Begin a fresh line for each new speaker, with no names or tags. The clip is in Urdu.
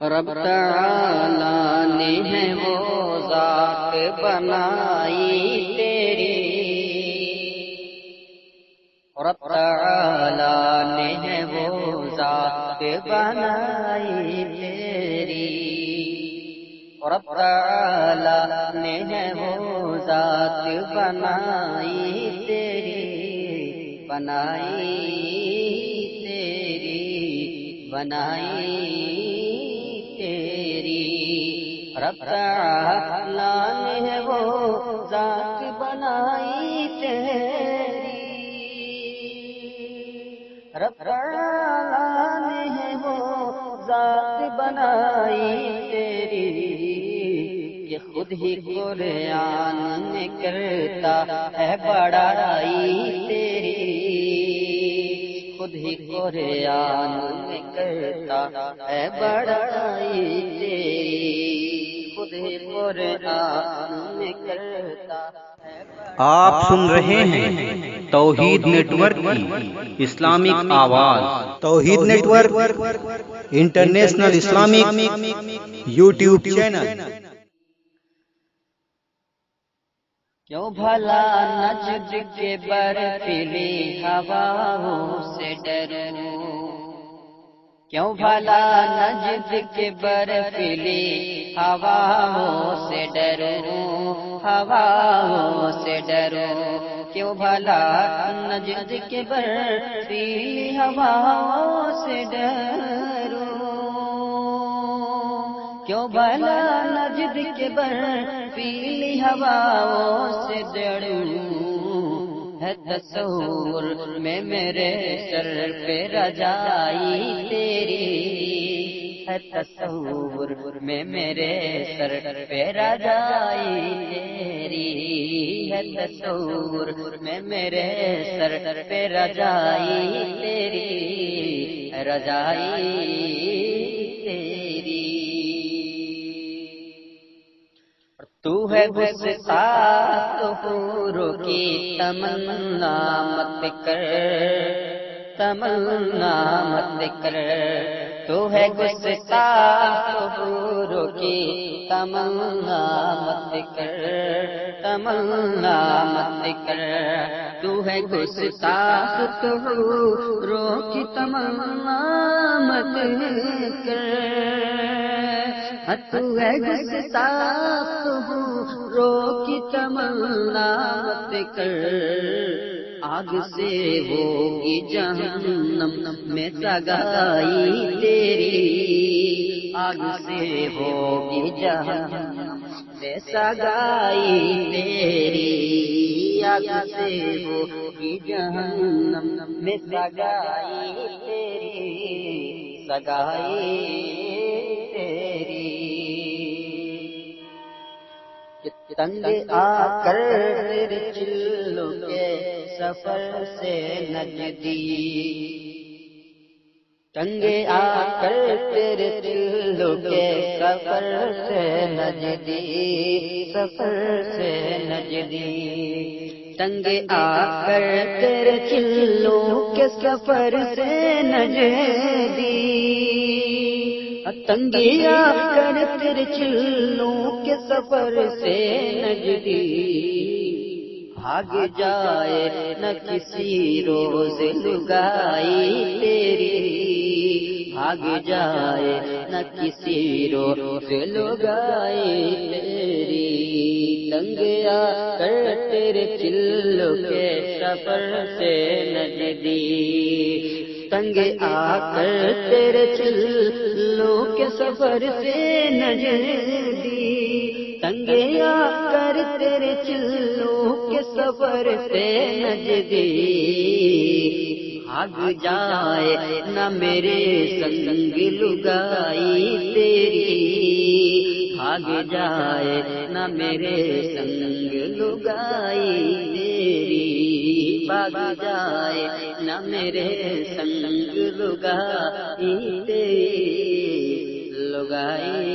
رب تعالی نے ہے وہ ذات بنائی تیری، رب تعالی نے ہے وہ ذات بنائی تیری، رب تعالی نے ہے وہ ذات بنائی تیری، بنائی تیری، بنائی تیری، رب تعالی نے ہے وہ ذات بنائی تیری، رب تعالی نے ہے وہ ذات بنائی تیری، کہ خود ہی قرآن میں کرتا ہے بڑائی تیری، خود ہی قرآن میں کرتا ہے بڑائی تیری، خود ہی قرآن میں کرتا ہے بڑائی۔
آپ سن رہے ہیں توحید نیٹ ورک کی اسلامک آواز۔ Tawheed network international Islamic YouTube channel.
کیوں بھلا نجد کے برفیلی ہواؤں سے ڈروں، کیوں بھلا نجد کے برفیلی ہواؤں سے ڈروں، ہواؤں سے ڈروں، کیوں بھلا نجد کے برفیلی ہواؤں سے ڈروں، کیوں بھلا نجد کے برفیلی ہواؤں سے ڈروں، ہے تصور میں میرے سر پہ رجائی تیری، ہے تصور میں میرے سر پہ رجائی تیری، ہے تصور میں میرے سر پہ رجائی تیری، رجائی تیری، تو ہے گستاخ حوروں کی تمنا مت کر، تمنا مت کر، تو ہے گستاخ حوروں کی تمنا مت کر، تمنا مت کر، تو ہے گستاخ حوروں کی تمنا مت کر، تو ہے گستاخ حوروں کی تمنا مت کر، آگ سے ہوگی جہنم میں سگائی تیری، آگ سے ہوگی جہنم میں سگائی تیری، آگ سے ہوگی جہنم میں سگائی تیری، سگائی تیری، تنگ آ کر تیرے چلوں کے سفر سے نجدی، تنگ آ کر تیرے چلوں کے سفر سے نجدی، سفر سے نجدی، تنگ آ کر تیرے چلوں کے سفر سے نجدی، تنگی آ کر تیرے چلوں کے سفر سے نجدی، بھاگ جائے نہ کسی روز لگائی تیری، بھاگ جائے نہ کسی روز لگائی تیری، تنگ آ کر تیرے چلوں کے سفر سے نجدی، تنگ آ کر تیرے چلوں کے سفر سے نجدی، تنگ آ کر تیرے چلوں کے سفر سے نجدی، بھاگ جائے نہ میرے سنگ لگائی تیری، بھاگ جائے نہ میرے سنگ لگائی تیری، بھاگ جائے نہ میرے سنگ لگائی تیری، لگائی